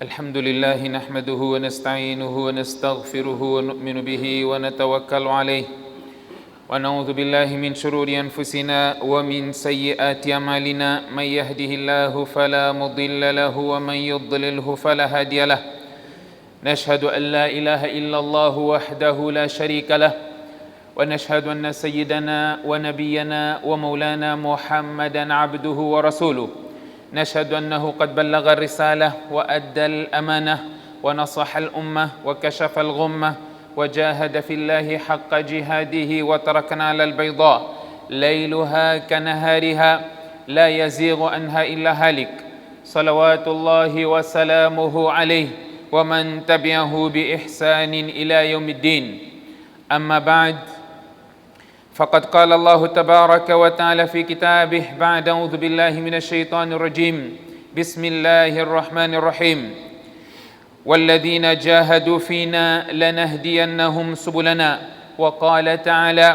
الحمد لله نحمده ونستعينه ونستغفره ونؤمن به ونتوكل عليه ونعوذ بالله من شرور أنفسنا ومن سيئات أعمالنا من يهده الله فلا مضل له ومن يضلله فلا هادي له نشهد أن لا إله إلا الله وحده لا شريك له ونشهد أن سيدنا ونبينا ومولانا محمدا عبده ورسوله نشهد أنه قد بلغ الرسالة وأدى الأمانة ونصح الأمة وكشف الغمة وجاهد في الله حق جهاده وتركنا على البيضاء ليلها كنهارها لا يزيغ عنها إلا هالك صلوات الله وسلامه عليه ومن تبعه بإحسان إلى يوم الدين. أما بعد، فقد قال الله تبارك وتعالى في كتابه بعد أعوذ بالله من الشيطان الرجيم بسم الله الرحمن الرحيم والذين جاهدوا فينا لنهدينهم سبلنا وقال تعالى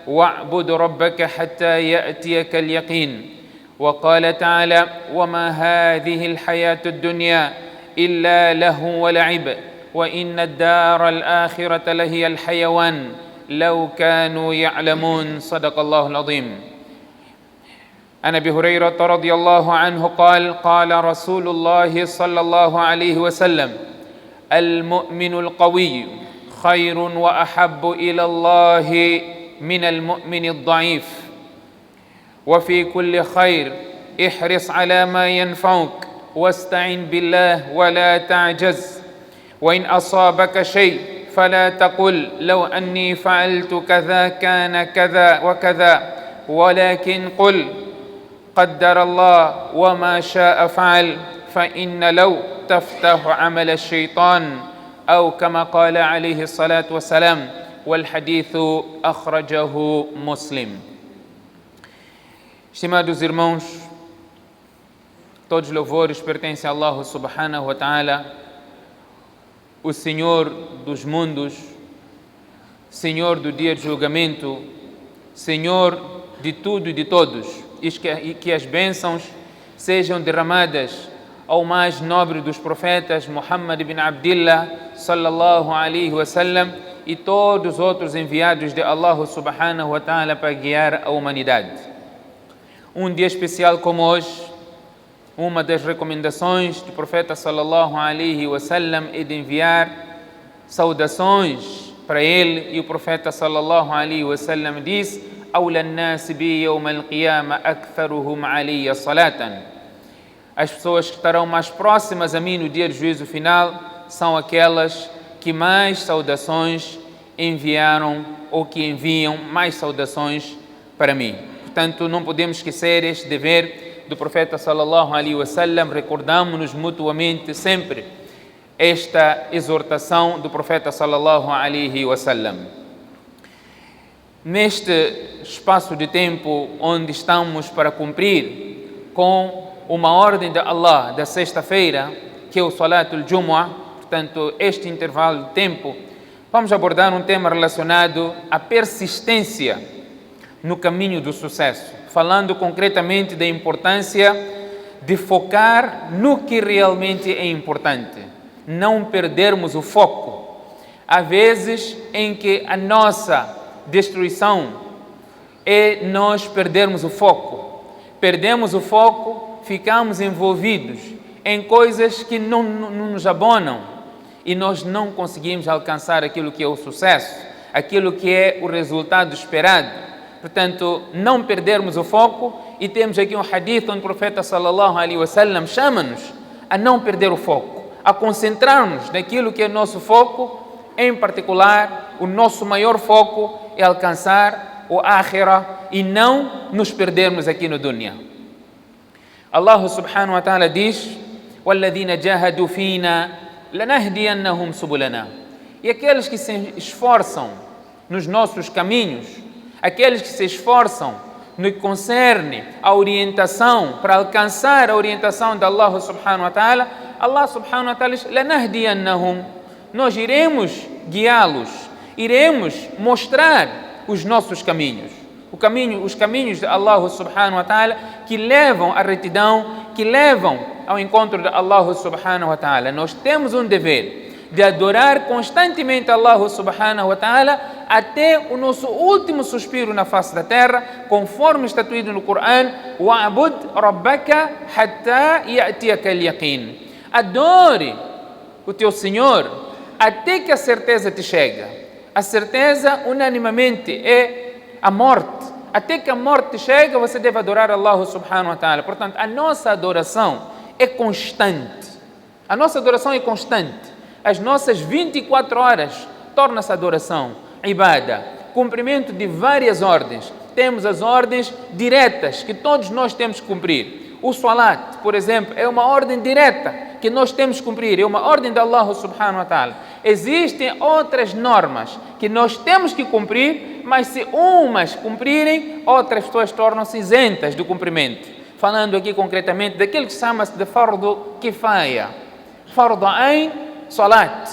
واعبد ربك حتى يأتيك اليقين وقال تعالى وما هذه الحياة الدنيا إلا لهو ولعب وإن الدار الآخرة لهي الحيوان لو كانوا يعلمون. صدق الله العظيم. عن أبي هريرة رضي الله عنه قال قال رسول الله صلى الله عليه وسلم المؤمن القوي خير وأحب إلى الله من المؤمن الضعيف وفي كل خير احرص على ما ينفعك واستعن بالله ولا تعجز وإن أصابك شيء فلا تقل لو أني فعلت كذا كان كذا وكذا ولكن قل قدر الله وما شاء فعل فإن لو تفتح عمل الشيطان أو كما قال عليه الصلاة والسلام والحديث أخرجه مسلم. Estimados irmãos, todos os louvores pertencem a Allah subhanahu wa ta'ala, o Senhor dos mundos, Senhor do dia de julgamento, Senhor de tudo e de todos, e que as bênçãos sejam derramadas ao mais nobre dos profetas, Muhammad ibn Abdillah, sallallahu alaihi wasallam, e todos os outros enviados de Allah subhanahu wa ta'ala para guiar a humanidade. Um dia especial como hoje, uma das recomendações do profeta sallallahu alaihi wasallam é de enviar saudações para ele, e o profeta sallallahu alaihi wasallam diz: "Awla an-nas bi yawm al-qiyamah aktharuhum alayya salatan." As pessoas que estarão mais próximas a mim no dia do juízo final são aquelas que mais saudações enviaram ou que enviam mais saudações para mim. Portanto, não podemos esquecer este dever do profeta sallallahu alaihi wasallam. Recordamos-nos mutuamente sempre esta exortação do profeta sallallahu alaihi wasallam. Neste espaço de tempo onde estamos para cumprir com uma ordem de Allah da sexta-feira, que é o Salatul Jumu'ah, portanto, este intervalo de tempo, vamos abordar um tema relacionado à persistência no caminho do sucesso, falando concretamente da importância de focar no que realmente é importante, não perdermos o foco. Há vezes em que a nossa destruição é nós perdermos o foco. Perdemos o foco, ficamos envolvidos em coisas que não nos abonam e nós não conseguimos alcançar aquilo que é o sucesso, aquilo que é o resultado esperado. Portanto, não perdermos o foco, e temos aqui um hadith onde o profeta sallallahu alaihi wasallam chama-nos a não perder o foco, a concentrarmos naquilo que é nosso foco. Em particular, o nosso maior foco é alcançar o akhirah e não nos perdermos aqui no dunya. Allah subhanahu wa ta'ala diz: وَالَّذِينَ جَاهَدُوا فِينَا لَنَهْدِيَنَّهُمْ سُبُلَنَا. E aqueles que se esforçam nos nossos caminhos, aqueles que se esforçam no que concerne a orientação, para alcançar a orientação de Allah subhanahu wa ta'ala, Allah subhanahu wa ta'ala diz: لَنَهْدِيَنَّهُمْ. Nós iremos guiá-los, iremos mostrar os nossos caminhos. Os caminhos de Allah subhanahu wa ta'ala que levam à retidão, que levam ao encontro de Allah subhanahu wa ta'ala. Nós temos um dever de adorar constantemente Allah subhanahu wa ta'ala até o nosso último suspiro na face da terra, conforme estatuído no Coran: wa'bud rabbaka hatta ya'tiyaka al-yaqin. Adore o teu Senhor até que a certeza te chega. A certeza, unanimemente, é a morte. Até que a morte chega, você deve adorar Allah subhanahu wa ta'ala. Portanto, a nossa adoração é constante. A nossa adoração é constante. As nossas 24 horas torna-se adoração, ibada, cumprimento de várias ordens. Temos as ordens diretas que todos nós temos que cumprir. O salat, por exemplo, é uma ordem direta que nós temos que cumprir, é uma ordem de Allah subhanahu wa ta'ala. Existem outras normas que nós temos que cumprir, mas se umas cumprirem, outras pessoas tornam-se isentas do cumprimento. Falando aqui concretamente daquilo que chama-se de fardo kifaya. Fardo ain, salat,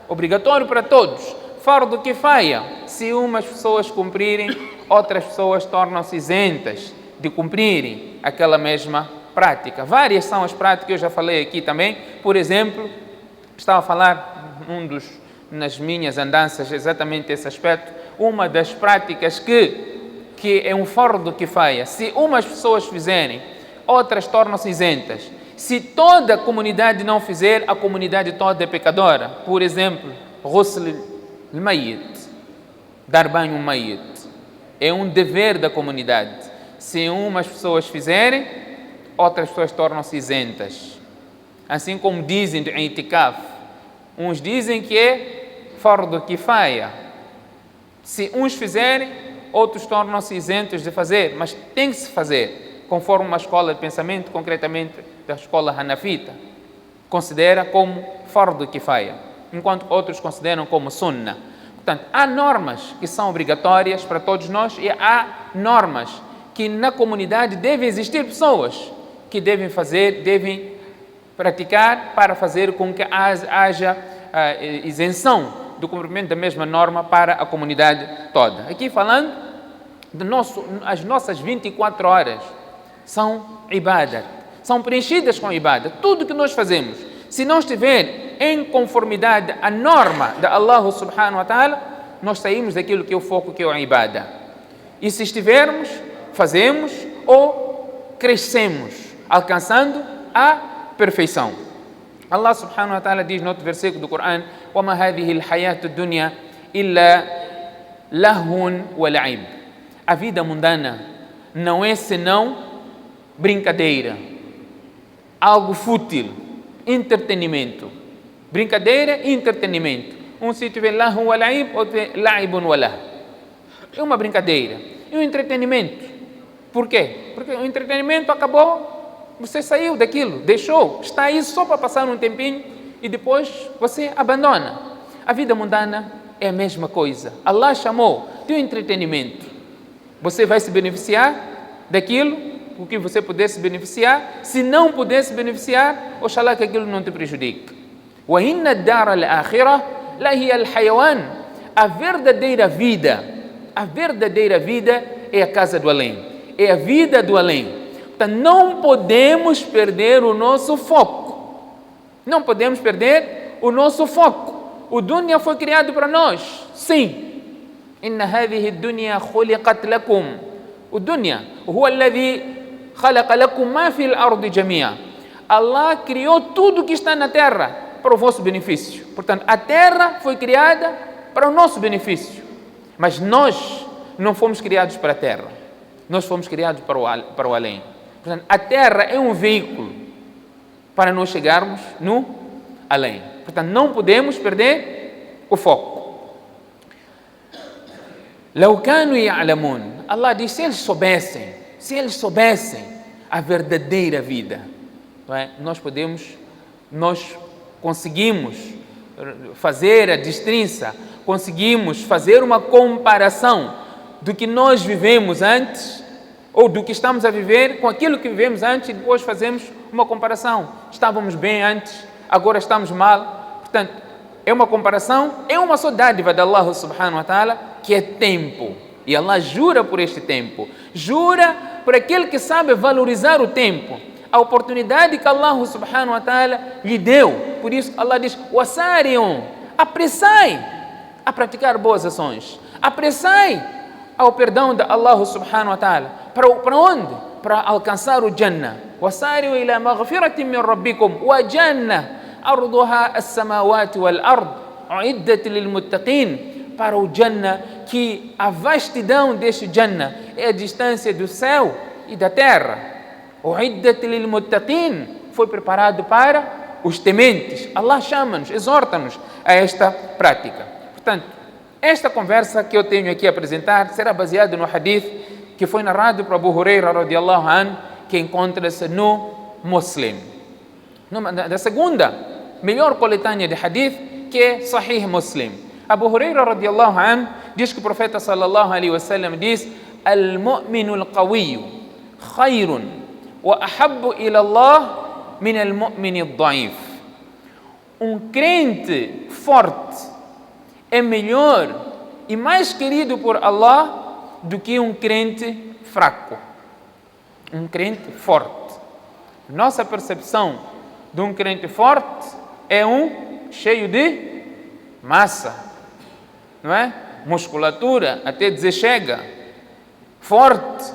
obrigatório para todos. Fardo kifaya, se umas pessoas cumprirem, outras pessoas tornam-se isentas de cumprirem aquela mesma prática. Várias são as práticas que eu já falei aqui também. Por exemplo, estava a falar nas minhas andanças exatamente esse aspecto. Uma das práticas que é um fardo kifaya, se umas pessoas fizerem, outras tornam-se isentas. Se toda a comunidade não fizer, a comunidade toda é pecadora. Por exemplo, ghusl al-mayyit, dar banho ao mayyit, é um dever da comunidade. Se umas pessoas fizerem, outras pessoas tornam-se isentas. Assim como dizem de itikaf, uns dizem que é fardo kifaya. Se uns fizerem, outros tornam-se isentos de fazer, mas tem que se fazer, conforme uma escola de pensamento, concretamente da escola hanafita, considera como fardo kifaya, enquanto outros consideram como sunnah. Portanto, há normas que são obrigatórias para todos nós e há normas que na comunidade devem existir pessoas que devem fazer, devem praticar para fazer com que haja isenção do cumprimento da mesma norma para a comunidade toda. Aqui falando, as nossas 24 horas são ibadat, são preenchidas com ibadat. Tudo que nós fazemos, se não estiver em conformidade à norma de Allah subhanahu wa ta'ala, nós saímos daquilo que é o foco, que é a ibada. E se estivermos, fazemos ou crescemos, alcançando a perfeição. Allah subhanahu wa ta'ala diz no outro versículo do Coran: وَمَا هَذِهِ الْحَيَاةُ الدُّنْيَا إِلَّا لَهْوٌ وَلَعِبٌ. A vida mundana não é senão brincadeira, algo fútil, entretenimento. Brincadeira e entretenimento. Um sítio vê lahun wa la'ib, outro vê la'ibun wa lah. É uma brincadeira. E um entretenimento. Por quê? Porque o entretenimento acabou, você saiu daquilo, deixou, está aí só para passar um tempinho e depois você abandona. A vida mundana é a mesma coisa. Allah chamou de um entretenimento. Você vai se beneficiar daquilo, o que você puder se beneficiar. Se não puder se beneficiar, oxalá que aquilo não te prejudique. وَإِنَّ الدَّارَ الْآخِرَةَ لَهِيَ الْحَيَوَانِ. A verdadeira vida é a casa do além, é a vida do além. Então, não podemos perder o nosso foco. Não podemos perder o nosso foco. O dunya foi criado para nós, sim. إِنَّ هَذِهِ الدُّنْيَا خُلِقَتْ لَكُمْ. O dunya هو الذي خلق لكم ما في الأرض جميعا. Allah criou tudo que está na terra para o vosso benefício. Portanto, a terra foi criada para o nosso benefício. Mas nós não fomos criados para a terra. Nós fomos criados para o além. Portanto, a terra é um veículo para nós chegarmos no além. Portanto, não podemos perder o foco. لو كانوا يعلمون. Allah diz, se eles soubessem a verdadeira vida, não é? Nós conseguimos fazer a distinção, conseguimos fazer uma comparação do que nós vivemos antes ou do que estamos a viver com aquilo que vivemos antes e depois fazemos uma comparação. Estávamos bem antes, agora estamos mal. Portanto, é uma comparação, é uma só dádiva de Allah subhanahu wa ta'ala, que é tempo. E Allah jura por este tempo, jura por aquele que sabe valorizar o tempo. a oportunidade que Allah subhanahu wa ta'ala lhe deu. Por isso Allah diz: "Wasari'u", apressai a praticar boas ações, apressai ao perdão de Allah subhanahu wa ta'ala. Para onde? Para alcançar o Jannah. "Wasari'u ila maghfiratin min rabbikum wa Jannah arduha as-samawati wal ard uiddat lil muttaqin", para o Jannah, que a vastidão deste Jannah é a distância do céu e da terra. Uiddat lil muttaqin, foi preparado para os tementes. Allah chama-nos, exorta-nos a esta prática. Portanto, esta conversa que eu tenho aqui a apresentar será baseada no hadith que foi narrado por Abu Huraira radiallahu anhu, que encontra-se no Muslim. Da segunda melhor coletânea de hadith, que é Sahih Muslim. Abu Huraira radiallahu anhu diz que o profeta sallallahu alaihi wasallam diz: "Al-mu'minu al-qawiyyu khayrun wa ahabbu ila Allah min al-mu'mini al-da'if." Crente forte é melhor e mais querido por Allah do que crente fraco. Crente forte. Nossa percepção de crente forte é cheio de massa, não é? Musculatura, até dizer chega. Forte.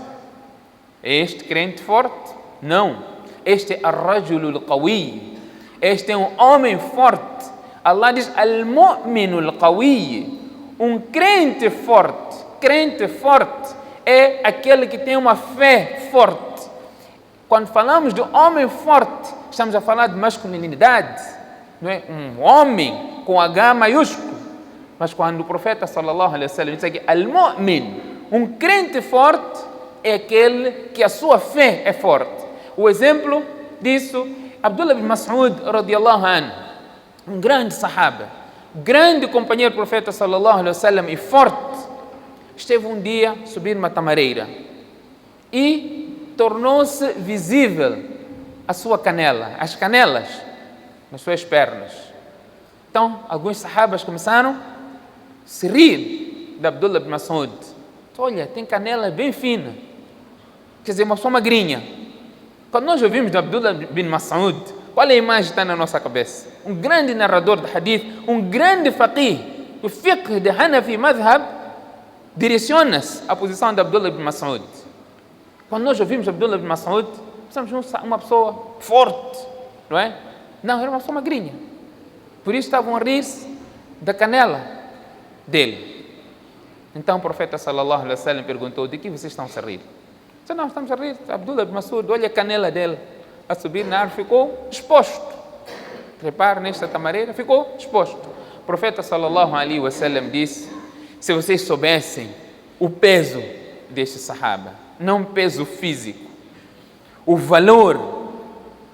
É este crente forte? Não. Este é ar-rajulul qawi. Este é homem forte. Allah diz: "Al-mu'minul qawi", crente forte. Crente forte é aquele que tem uma fé forte. Quando falamos de homem forte, estamos a falar de masculinidade, não é? Homem com H maiúsculo. Mas quando o profeta sallallahu alaihi wasallam diz aqui al-mu'min, crente forte é aquele que a sua fé é forte. O exemplo disso, Abdullah bin Mas'ud radiallahu anhu, grande sahaba, grande companheiro do profeta sallallahu alaihi wasallam e forte, esteve um dia a subir uma tamareira e tornou-se visível a sua canela, as canelas nas suas pernas. Então, alguns sahabas começaram a se rir de Abdullah bin Mas'ud. Olha, tem canela bem fina, quer dizer, uma só magrinha. Quando nós ouvimos de Abdullah bin Mas'ud, qual é a imagem que está na nossa cabeça? Grande narrador de hadith, grande faqih. O fiqh de Hanafi Madhab direciona-se à posição de Abdullah bin Mas'ud. Quando nós ouvimos Abdullah bin Mas'ud, pensamos uma pessoa forte, não é? Não, era uma pessoa magrinha. Por isso estavam a rir-se da canela dele. Então o profeta sallallahu alaihi wasallam perguntou: "De que vocês estão a rir?" Disse: "Não, estamos a rir. Abdullah bin Mas'ud, olha a canela dele a subir na árvore, ficou exposto. Trepar nesta tamareira, ficou exposto." O profeta sallallahu alaihi wasallam disse: "Se vocês soubessem o peso deste sahaba, não o peso físico, o valor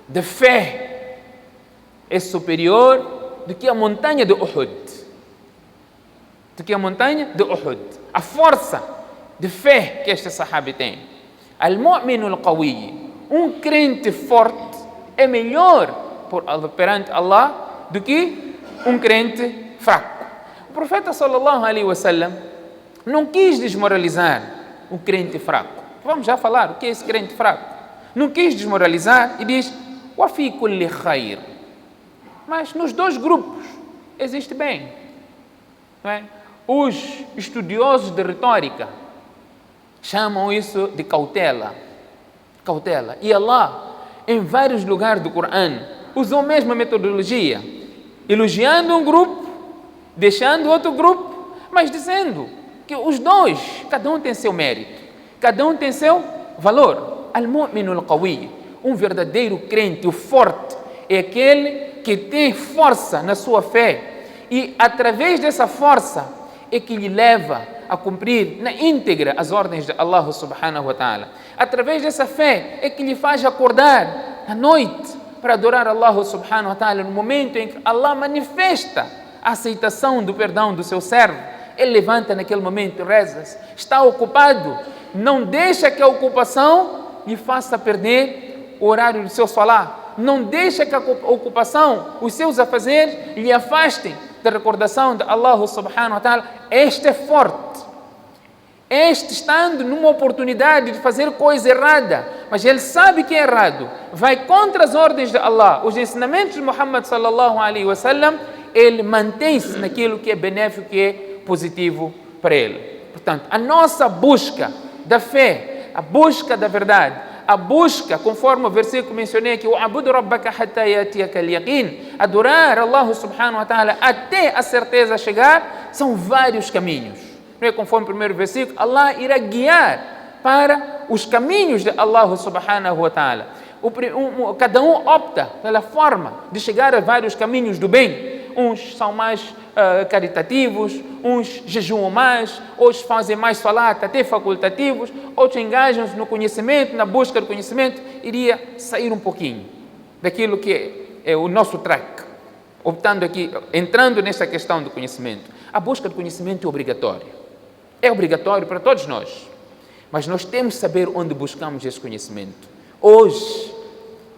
de fé é superior do que a montanha de Uhud. Do que a montanha de Uhud. A força de fé que este sahaba tem. Al-mu'minul qawi, crente forte é melhor perante Allah do que crente fraco." O profeta sallallahu alaihi wasallam não quis desmoralizar o crente fraco. Vamos já falar o que é esse crente fraco. Não quis desmoralizar e diz: "Wa fi kulli khair." Mas nos dois grupos existe bem, não é? Os estudiosos de retórica chamam isso de cautela. Cautela. E Allah, em vários lugares do Corão, usou a mesma metodologia, elogiando grupo, deixando outro grupo, mas dizendo que os dois, cada tem seu mérito, cada tem seu valor. Al-mu'minul qawi, verdadeiro crente, o forte, é aquele que tem força na sua fé e através dessa força é que lhe leva a cumprir na íntegra as ordens de Allah subhanahu wa ta'ala. Através dessa fé é que lhe faz acordar à noite para adorar Allah subhanahu wa ta'ala no momento em que Allah manifesta a aceitação do perdão do seu servo. Ele levanta naquele momento e reza. Está ocupado, não deixa que a ocupação lhe faça perder o horário do seu salah. Não deixa que a ocupação, os seus afazeres, lhe afastem da recordação de Allah subhanahu wa ta'ala. Este é forte. Este estando numa oportunidade de fazer coisa errada, mas ele sabe que é errado, vai contra as ordens de Allah, os ensinamentos de Muhammad sallallahu alaihi wasallam, ele mantém-se naquilo que é benéfico, que é positivo para ele. Portanto, a nossa busca da fé, a busca da verdade, a busca, conforme o versículo mencionei aqui, وَعَبُدُ رَبَّكَ حَتَّى يَأْتِيَكَ الْيَقِينُ, adorar Allah subhanahu wa ta'ala até a certeza chegar, são vários caminhos. Não é conforme o primeiro versículo, Allah irá guiar para os caminhos de Allah subhanahu wa ta'ala. Cada um opta pela forma de chegar a vários caminhos do bem. Uns são mais caritativos, uns jejuam mais, outros fazem mais salat, até facultativos, outros engajam-se no conhecimento, na busca do conhecimento. Iria sair um pouquinho daquilo que é o nosso track, optando aqui, entrando nessa questão do conhecimento. A busca do conhecimento é obrigatória. É obrigatório para todos nós, mas nós temos que saber onde buscamos esse conhecimento. Hoje,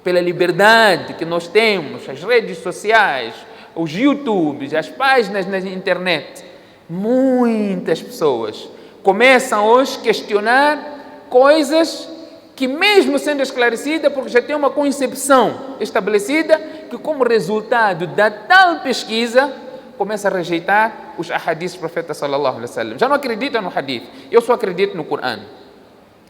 pela liberdade que nós temos, as redes sociais, os YouTubes, as páginas na internet, muitas pessoas começam hoje a questionar coisas que, mesmo sendo esclarecidas, porque já tem uma concepção estabelecida, que como resultado da tal pesquisa, começa a rejeitar os ahadiths do profeta sallallahu alaihi wasallam. Já não acredita no hadith. Eu só acredito no Corão.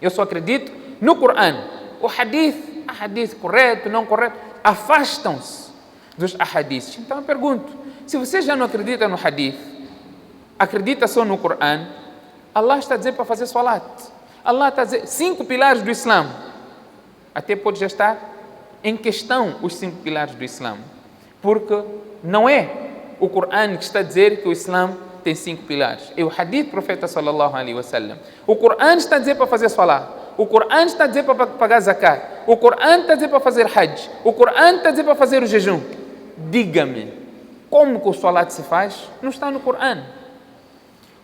Eu só acredito no Corão. O hadith correto, não correto, afastam-se dos ahadiths. Então eu pergunto, se você já não acredita no hadith, acredita só no Corão, Allah está a dizer para fazer salat. Allah está a dizer 5 pilares do Islã. Até pode já estar em questão os 5 pilares do Islã. Porque não é o Corão que está a dizer que o Islã tem 5 pilares. É o hadith do profeta sallallahu alaihi wasallam. O Corão está a dizer para fazer salat. O Corão está a dizer para pagar zakat. O Corão está a dizer para fazer hajj. O Corão está a dizer para fazer o jejum. Diga-me, como que o salat se faz? Não está no Corão.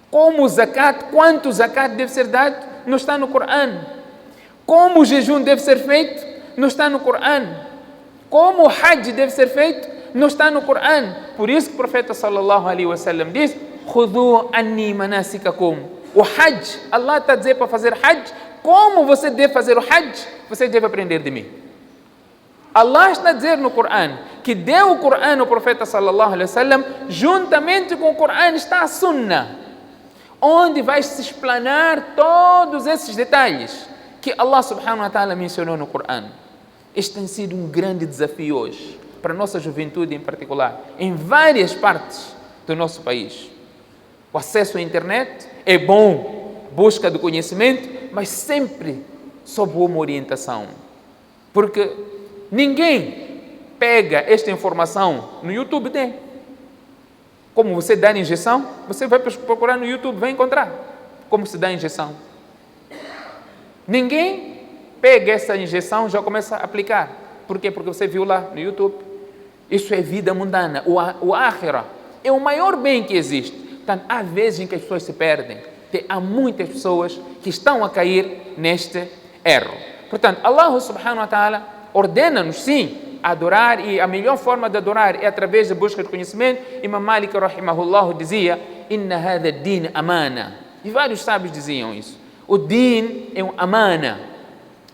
Como o zakat, quanto zakat deve ser dado? Não está no Corão. Como o jejum deve ser feito? Não está no Corão. Como o hajj deve ser feito? Não está no Corão. Por isso que o profeta sallallahu alaihi wasallam diz: "Khudhu anni manasikakum." O hajj, Allah está a dizer para fazer hajj. Como você deve fazer o hajj? Você deve aprender de mim. Allah está a dizer no Corão que deu o Corão ao profeta sallallahu alaihi wasallam, juntamente com o Corão está a Sunnah, onde vai se explanar todos esses detalhes que Allah subhanahu wa ta'ala mencionou no Corão. Este tem sido um grande desafio hoje, para a nossa juventude em particular, em várias partes do nosso país. O acesso à internet é bom, busca do conhecimento, mas sempre sob uma orientação. Porque ninguém pega esta informação no YouTube, tem. Como você dá injeção, você vai procurar no YouTube, vai encontrar como se dá injeção. Ninguém pega essa injeção e já começa a aplicar. Por quê? Porque você viu lá no YouTube. Isso é vida mundana. O akhirah é o maior bem que existe. Portanto, há vezes em que as pessoas se perdem. Há muitas pessoas que estão a cair neste erro. Portanto, Allah subhanahu wa ta'ala ordena-nos sim a adorar, e a melhor forma de adorar é através da busca de conhecimento. Imam Malik rahimahullah dizia: "Inna hadha ad-din amana." E vários sábios diziam isso. O din é um amana.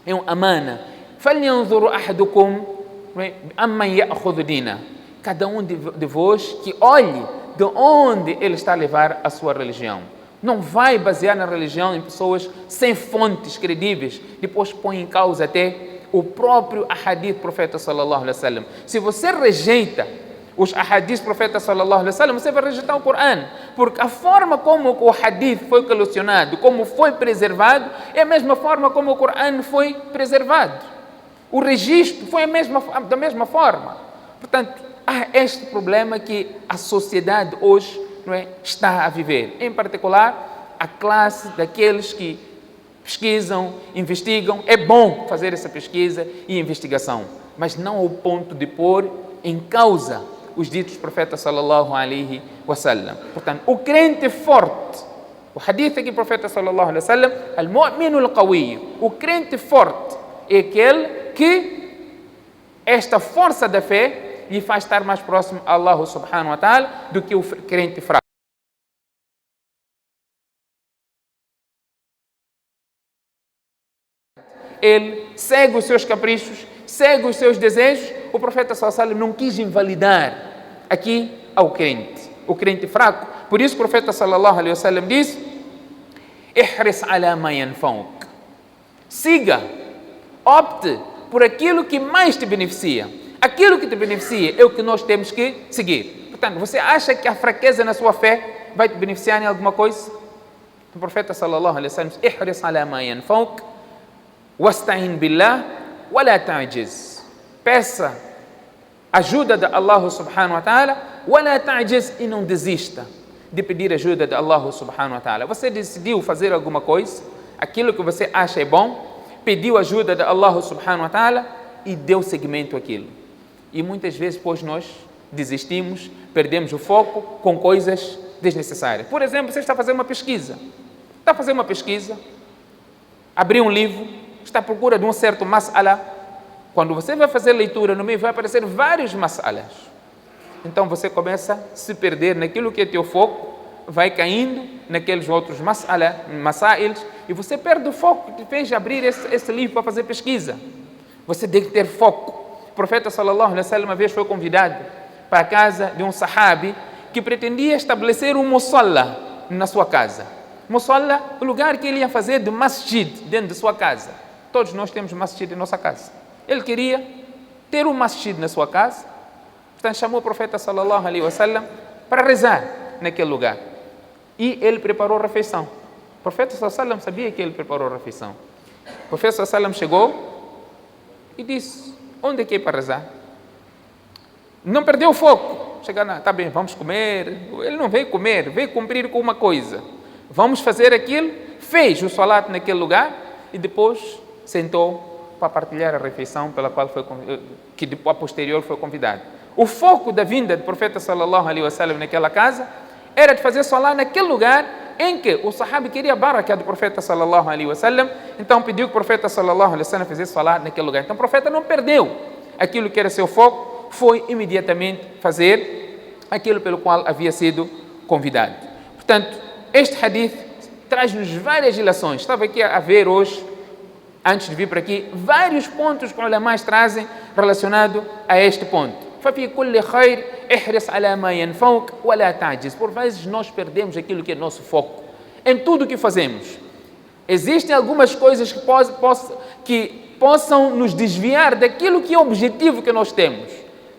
É um amana. فَلْيَنْظُرُ أَحَدُكُمْ أَمَّنْ يَأْخُذُ دِينَهُ. Cada um de vós que olhe de onde ele está a levar a sua religião. Não vai basear na religião em pessoas sem fontes credíveis. Depois põe em causa até o próprio ahadith do profeta sallallahu alaihi wasallam. Se você rejeita os ahadiths do profeta sallallahu alaihi wasallam, você vai rejeitar o Corão, porque a forma como o hadith foi colecionado, como foi preservado, é a mesma forma como o Corão foi preservado. O registro foi da mesma forma. Portanto, há este problema que a sociedade hoje está a viver. Em particular, a classe daqueles que pesquisam, investigam. É bom fazer essa pesquisa e investigação, mas não ao ponto de pôr em causa os ditos profetas sallallahu alaihi wasallam. Portanto, o crente forte, o hadith aqui do profeta sallallahu alaihi wasallam, al-mu'minu al-qawi, o crente forte é aquele que esta força da fé lhe faz estar mais próximo a Allah subhanahu wa ta'ala do que o crente fraco. ele segue os seus caprichos, segue os seus desejos. O profeta sallallahu alaihi wasallam não quis invalidar aqui ao crente, o crente fraco. Por isso o profeta sallallahu alaihi wasallam diz: ihris ala ma yanfa'uk. Siga, opte por aquilo que mais te beneficia. Aquilo que te beneficia é o que nós temos que seguir. Portanto, você acha que a fraqueza na sua fé vai te beneficiar em alguma coisa? O profeta sallallahu alaihi wasallam diz: ihris ala ma yanfa'uk wasta'in billah wa la ta'jiz. Peça ajuda de Allah subhanahu wa ta'ala, wa la ta'jiz, e não desista de pedir ajuda de Allah subhanahu wa ta'ala. Você decidiu fazer alguma coisa, aquilo que você acha é bom, pediu ajuda de Allah subhanahu wa ta'ala e deu seguimento àquilo. E muitas vezes, pois, nós desistimos, perdemos o foco com coisas desnecessárias. Por exemplo, você está fazendo uma pesquisa. Abriu um livro, está à procura de um certo mas'ala. Quando você vai fazer leitura, no meio vai aparecer vários mas'alas. Então você começa a se perder naquilo que é teu foco, vai caindo naqueles outros masails, e você perde o foco que te fez abrir esse livro para fazer pesquisa. Você tem que ter foco. O profeta sallallahu alaihi wasallam uma vez foi convidado para a casa de um sahabi que pretendia estabelecer um musalla na sua casa. Musalla, o lugar que ele ia fazer de masjid dentro de sua casa. Todos nós temos masjid em nossa casa. Ele queria ter um masjid na sua casa, portanto chamou o profeta sallallahu alaihi wasallam para rezar naquele lugar. E ele preparou a refeição. O profeta sallallahu alaihi wasallam sabia que ele preparou a refeição. O profeta sallallahu alaihi wasallam chegou e disse: onde é que é para rezar? Não perdeu o foco. Chegar lá, tá bem, vamos comer. Ele não veio comer, veio cumprir com uma coisa. Vamos fazer aquilo. Fez o salat naquele lugar e depois sentou para partilhar a refeição pela qual que a posterior foi convidado. O foco da vinda do profeta sallallahu alaihi wasallam naquela casa era de fazer salat naquele lugar em que o sahabi queria a baraka do profeta sallallahu alaihi wasallam, então pediu que o profeta sallallahu alaihi wasallam fizesse salat naquele lugar. Então o profeta não perdeu aquilo que era seu foco, foi imediatamente fazer aquilo pelo qual havia sido convidado. Portanto, este hadith traz-nos várias ilações. Estava aqui a ver hoje, antes de vir para aqui, vários pontos que os ulamás trazem relacionado a este ponto. فَفِي كُلِّ خَيْرٍ احرص على ما ينفعك ولا تعجز. Por vezes nós perdemos aquilo que é nosso foco em tudo o que fazemos. Existem algumas coisas que possam nos desviar daquilo que é o objetivo que nós temos.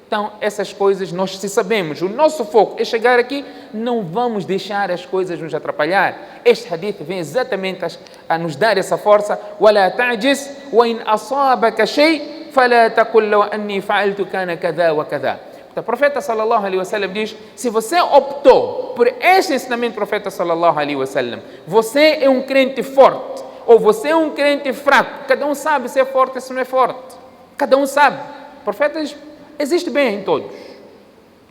Então, essas coisas nós, se sabemos, o nosso foco é chegar aqui, não vamos deixar as coisas nos atrapalhar. Este hadith vem exatamente a nos dar essa força. وَلَا تَعْجِزْ وَإِنْ أَصَابَكَ شَيْءٍ فَلَا تَقُلْ لَوْ أَنِّي فَعَلْتُ كَانَ كَذَا وَكَذَا. O profeta sallallahu alaihi wasallam diz: se você optou por este ensinamento do profeta sallallahu alaihi wasallam, você é um crente forte ou você é um crente fraco. Cada um sabe se é forte ou se não é forte. Cada um sabe. O profeta diz: existe bem em todos,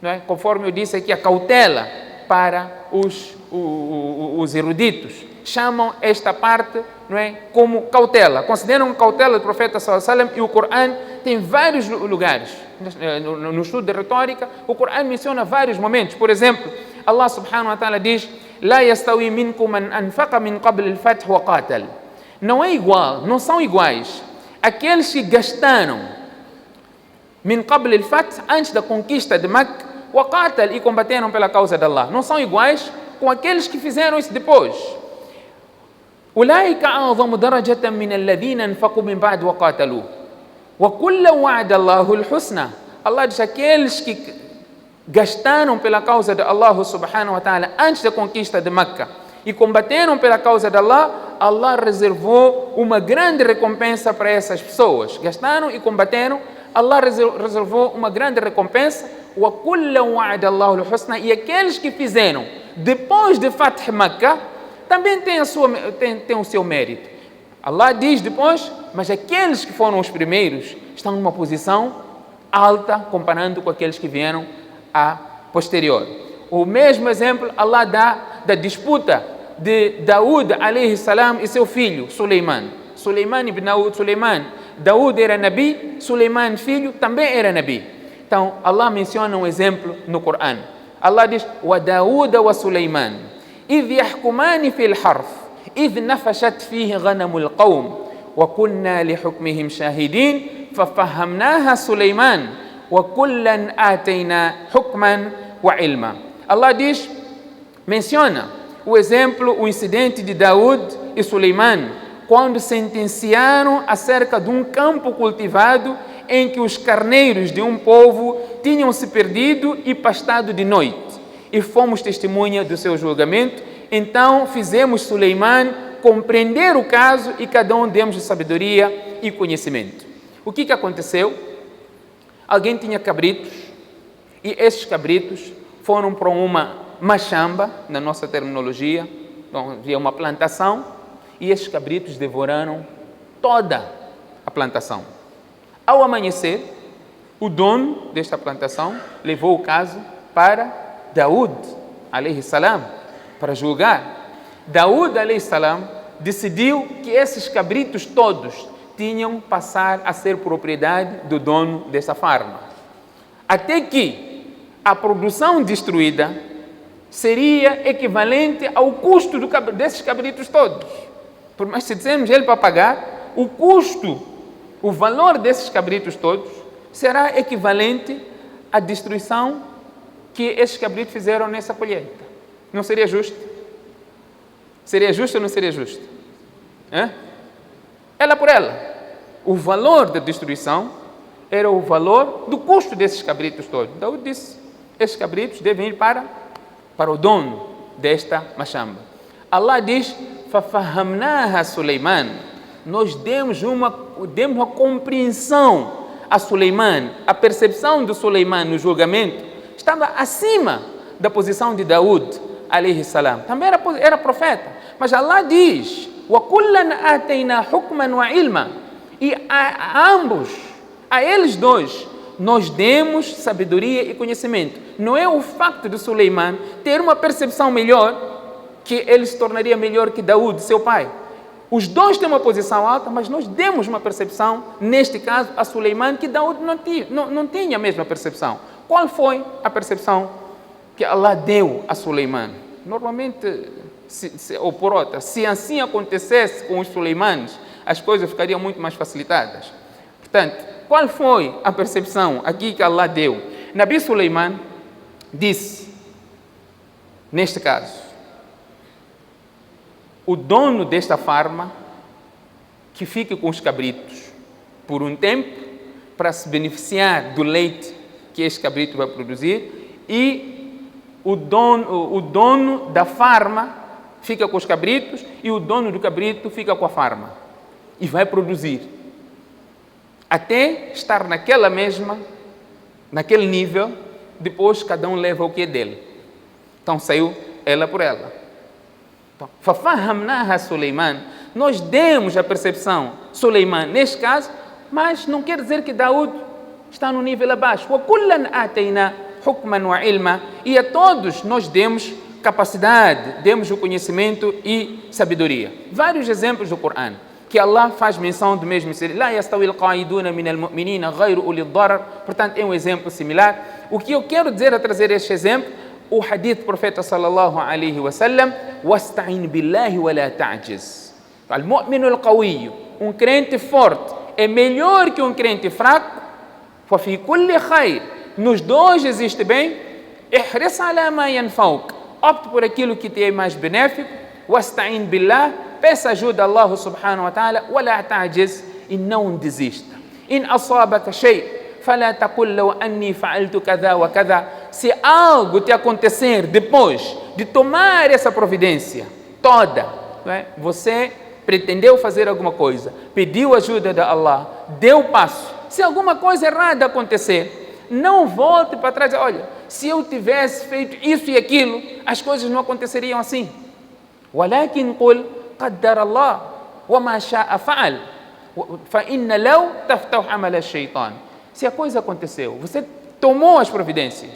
não é? Conforme eu disse aqui, a cautela para os eruditos chamam esta parte, não é, como cautela, consideram cautela do profeta sallallahu alaihi wasallam, e o Corão tem vários lugares. No estudo de retórica, o Corão menciona vários momentos. Por exemplo, Allah subhanahu wa ta'ala diz: "La yastawi minkum man anfaqa min qabl al-fath wa qatal." Não é igual, não são iguais aqueles que gastaram min qabl al-fath, antes da conquista de Meca, wa qatal, e combateram pela causa de Allah. Não são iguais com aqueles que fizeram isso depois. أولئك أعظم درجة من الذين أنفقوا من بعد وقاتلوا وكلا وعد الله الحسنى. Allah diz: aqueles que gastaram pela causa de Allah subhanahu wa ta'ala antes da conquista de Meca e combateram pela causa de Allah, Allah reservou uma grande recompensa para essas pessoas. Gastaram e combateram, Allah reservou uma grande recompensa. وكلا وعد الله الحسنى. E aqueles que fizeram depois de Fath Meca também tem o seu mérito. Allah diz depois: mas aqueles que foram os primeiros estão numa posição alta comparando com aqueles que vieram a posterior. O mesmo exemplo Allah dá da disputa de Daúd alayhi salam e seu filho Suleiman. Suleiman ibn Suleiman. Daúd era Nabi, Suleiman filho também era Nabi. Então Allah menciona um exemplo no Corão. Allah diz: wa Daúd wa Suleiman إذ يحكمان في الحرث إذ نفشت فيه غنم القوم وَكُنَّا لِحُكْمِهِمْ شَاهِدِينَ فَفَهَّمْنَاهَا سُلَيْمَانَ وَكُلًّا آتَيْنَا حُكْمًا وَعِلْمًا. Allah diz, menciona o exemplo, o incidente de Daud e Suleiman, quando sentenciaram acerca de um campo cultivado em que os carneiros de um povo tinham se perdido e pastado de noite. E fomos testemunha do seu julgamento. Então fizemos Suleiman compreender o caso e cada um demos sabedoria e conhecimento. O que aconteceu? Alguém tinha cabritos e esses cabritos foram para uma machamba, na nossa terminologia. Então, havia uma plantação e esses cabritos devoraram toda a plantação. Ao amanhecer, o dono desta plantação levou o caso para Daud, alayhi salam, para julgar. Daud, alayhi salam, decidiu que esses cabritos todos tinham passar a ser propriedade do dono dessa farma. Até que a produção destruída seria equivalente ao custo desses cabritos todos. Por mais que dissemos ele para pagar, o custo, o valor desses cabritos todos será equivalente à destruição que esses cabritos fizeram nessa colheita. Não seria justo? Seria justo ou não seria justo? Ela por ela. O valor da destruição era o valor do custo desses cabritos todos. Daud disse, esses cabritos devem ir para o dono desta machamba. Allah diz, فَفَهَّمْنَاهَا Suleiman. Nós demos uma compreensão a Suleiman. A percepção de Suleiman no julgamento estava acima da posição de Daud, alayhi salam. Também era profeta. Mas Allah diz, وَكُلًّا آتَيْنَا حُكْمًا وَعِلْمًا. E a ambos, a eles dois, nós demos sabedoria e conhecimento. Não é o facto de Suleiman ter uma percepção melhor que ele se tornaria melhor que Daud, seu pai. Os dois têm uma posição alta, mas nós demos uma percepção, neste caso, a Suleiman, que Daud não tinha a mesma percepção. Qual foi a percepção que Allah deu a Suleiman? Normalmente, ou por outra, se assim acontecesse com os Suleimanes, as coisas ficariam muito mais facilitadas. Portanto, qual foi a percepção aqui que Allah deu? Nabi Suleiman disse, neste caso, o dono desta farma que fique com os cabritos por um tempo para se beneficiar do leite que este cabrito vai produzir e o dono da farma fica com os cabritos e o dono do cabrito fica com a farma e vai produzir até estar naquele nível, depois cada um leva o que é dele. Então saiu ela por ela. Então, فَفَهَّمْنَاهَا Suleiman. Nós demos a percepção Suleiman neste caso, mas não quer dizer que Daud está no nível abaixo. وَكُلًّا آتَيْنَا حُكْمًا وَعِلْمًا. E a todos nós demos capacidade, demos o conhecimento e sabedoria. Vários exemplos do Corão que Allah faz menção do mesmo ser. لَا يَسْتَوِي الْقَاعِدُونَ مِنَ الْمُؤْمِنِينَ غَيْرُ أُولِي الضَّرَرِ. Portanto, é um exemplo similar. O que eu quero dizer a trazer este exemplo, o hadith do profeta sallallahu alaihi wasallam, وَاسْتَعِنْ بِاللَّهِ وَلَا تَعْجِزْ. الْمُؤْمِنُ الْقَوِيُّ. Um crente forte é melhor que um crente fraco. فَفِي كُلِّ خَيْرٍ. Nos dois existe bem. احرص على ما ينفعك. Opte por aquilo que te é mais benéfico. وَاسْتَعِنْ بِاللَّهِ. Peça ajuda a Allah subhanahu wa ta'ala. وَلَا تَعْجِزْ. E não desista. إِنْ أَصَابَكَ شَيْءٍ فَلَا تَقُلْ لَوْ أَنِّي فَعَلْتُ كَذَا وَكَذَا. Se algo te acontecer depois de tomar essa providência toda, você pretendeu fazer alguma coisa, pediu ajuda de Allah, deu passo. Se alguma coisa errada acontecer, não volte para trás. Olha, se eu tivesse feito isso e aquilo, as coisas não aconteceriam assim. وَلَكِنْ قُلْ قَدَّرَ اللَّهُ وَمَا شَاءَ فَعَلَ فَإِنَّ لَوْ تَفْتَحُ عَمَلَ الشَّيْطَانِ. Se a coisa aconteceu, você tomou as providências,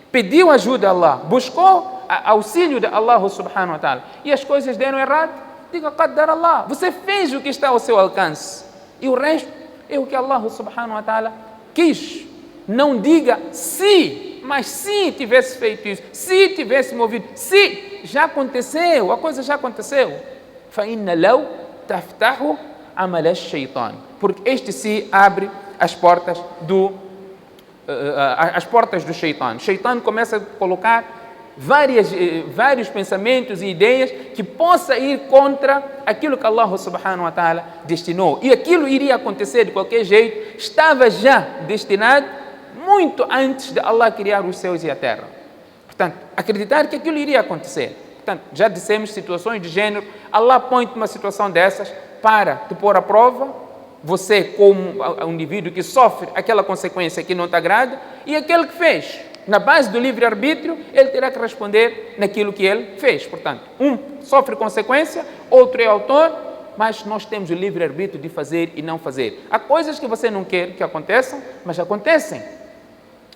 pediu ajuda a Allah, buscou auxílio de Allah subhanahu wa ta'ala e as coisas deram errado, diga qaddar Allah. Você fez o que está ao seu alcance e o resto é o que Allah subhanahu wa ta'ala quis. Não diga se, mas se tivesse feito isso, se tivesse movido, se já aconteceu, a coisa já aconteceu. فَإِنَّ لَوْ taftahu amal ash-shaytan, porque este se abre as portas do shaitan. O shaitan começa a colocar vários pensamentos e ideias que possa ir contra aquilo que Allah subhanahu wa ta'ala destinou. E aquilo iria acontecer de qualquer jeito, estava já destinado muito antes de Allah criar os céus e a terra. Portanto, acreditar que aquilo iria acontecer. Portanto, já dissemos situações de género, Allah põe-te uma situação dessas para te pôr à prova, você como um indivíduo que sofre aquela consequência que não te agrada, e aquele que fez, na base do livre-arbítrio, ele terá que responder naquilo que ele fez. Portanto, um sofre consequência, outro é autor, mas nós temos o livre-arbítrio de fazer e não fazer. Há coisas que você não quer que aconteçam, mas acontecem.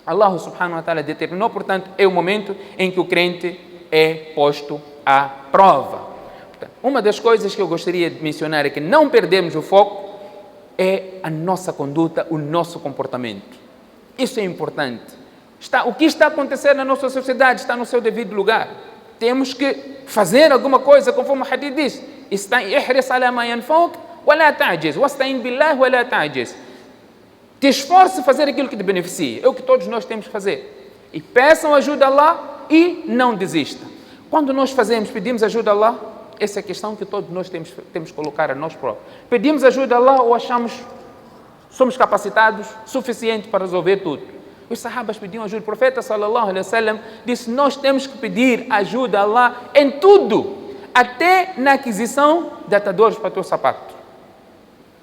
Allah subhanahu wa ta'ala determinou, portanto, é o momento em que o crente é posto à prova. Portanto, uma das coisas que eu gostaria de mencionar é que não perdemos o foco é a nossa conduta, o nosso comportamento. Isso é importante. O que está acontecendo na nossa sociedade está no seu devido lugar. Temos que fazer alguma coisa, conforme o hadith diz. Ihris ala ma yanfa'uk wa la ta'jiz, wasta'in billah wa la ta'jiz. Te esforce a fazer aquilo que te beneficia. É o que todos nós temos que fazer. E peçam ajuda a Allah e não desista. Quando nós pedimos ajuda a Allah, essa é a questão que todos nós temos que colocar a nós próprios. Pedimos ajuda a Allah ou somos capacitados suficientes para resolver tudo? Os sahabas pediam ajuda. O profeta sallallahu alaihi wasallam disse: nós temos que pedir ajuda a Allah em tudo, até na aquisição de atadores para o teu sapato.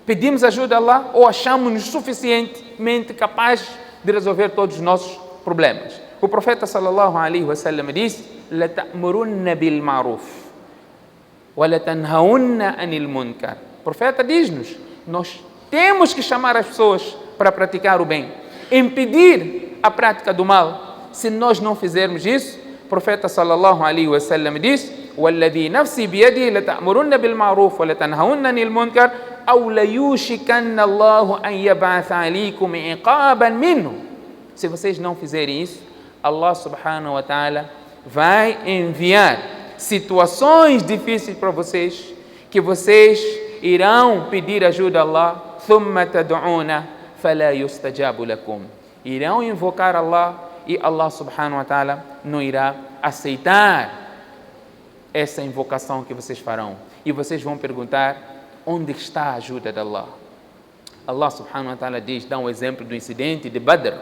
Pedimos ajuda a Allah ou achamos-nos suficientemente capazes de resolver todos os nossos problemas? O profeta sallallahu alaihi wasallam disse: la ta'murunna bil ma'ruf wa la tanhaunna anil munkar. O profeta diz-nos: nós temos que chamar as pessoas para praticar o bem, impedir a prática do mal. Se nós não fizermos isso, o profeta sallallahu alaihi wasallam diz: والذي نفسي بيده لتأمرن بالمعروف ولا تنهون عن المنكر أو ليوشكن الله أن يبعث عليكم عقابا منه. Se vocês não fizerem isso, Allah subhanahu wa ta'ala vai enviar situações difíceis para vocês, que vocês irão pedir ajuda a Allah, ثم تدعون فلا يستجاب لكم. Irão invocar Allah e Allah subhanahu wa ta'ala não irá aceitar essa invocação que vocês farão. E vocês vão perguntar: onde está a ajuda de Allah? Allah subhanahu wa ta'ala dá um exemplo do incidente de Badr,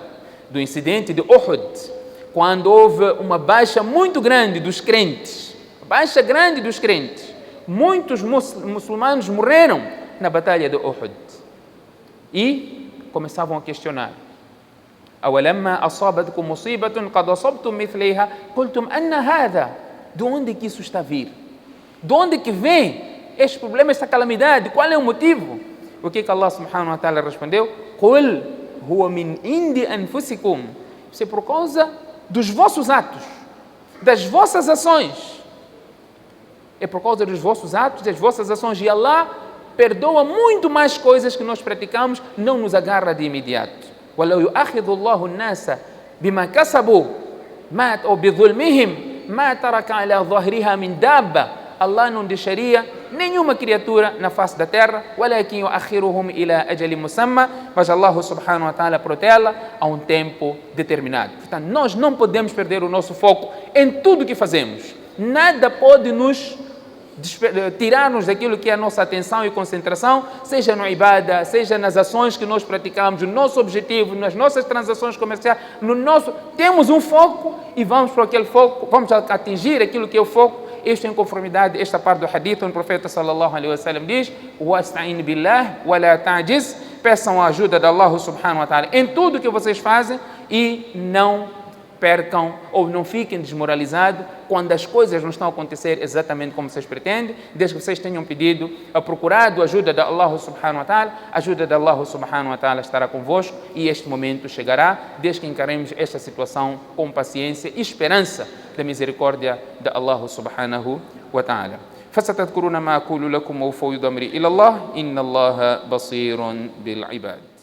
do incidente de Uhud, quando houve uma baixa muito grande dos crentes, muitos muçulmanos morreram na batalha de Uhud. E começavam a questionar: أَوَلَمَّا أَصَابَتْكُمْ مُصِيبَةٌ قَدْ أَصَبْتُمْ مِثْلَيْهَا قُلْتُمْ أَنَّ هَذَا. De onde que isso está a vir? De onde que vem este problema, esta calamidade? Qual é o motivo? O que Allah subhanahu wa ta'ala respondeu? قُلْ هُوَ مِنْ عِنْدِ أَنفُسِكُمْ. Isso é por causa dos vossos atos, das vossas ações. É por causa dos vossos atos, das vossas ações. E Allah perdoa muito mais coisas que nós praticamos, não nos agarra de imediato. وَلَوْ يُؤَخِذُ اللَّهُ النَّاسَ بِمَا كَسَبُوا أو بظلمهم ما ترك على ظهرها من دابة. Allah não deixaria nenhuma criatura na face da terra. ولكن يؤخرهم إلى أجل مسمى. Mas Allah subhanahu wa ta'ala protela a um tempo determinado. Portanto, nós não podemos perder o nosso foco em tudo que fazemos. Nada pode tirar-nos daquilo que é a nossa atenção e concentração, seja no ibadah, seja nas ações que nós praticamos, no nosso objetivo, nas nossas transações comerciais, temos um foco e vamos para aquele foco, vamos atingir aquilo que é o foco. Isto em conformidade, esta parte do hadith, onde o profeta sallallahu alaihi wasallam diz: wasta'in billah wa la ta'jiz. Peçam a ajuda de Allah subhanahu wa ta'ala em tudo que vocês fazem e não percam ou não fiquem desmoralizados quando as coisas não estão a acontecer exatamente como vocês pretendem, desde que vocês tenham procurado a ajuda de Allah subhanahu wa ta'ala. A ajuda de Allah subhanahu wa ta'ala estará convosco e este momento chegará, desde que encaremos esta situação com paciência e esperança da misericórdia de Allah subhanahu wa ta'ala. فستذكرون ما أقول لكم وأفوض أمري إلى الله إن الله بصير بالعباد.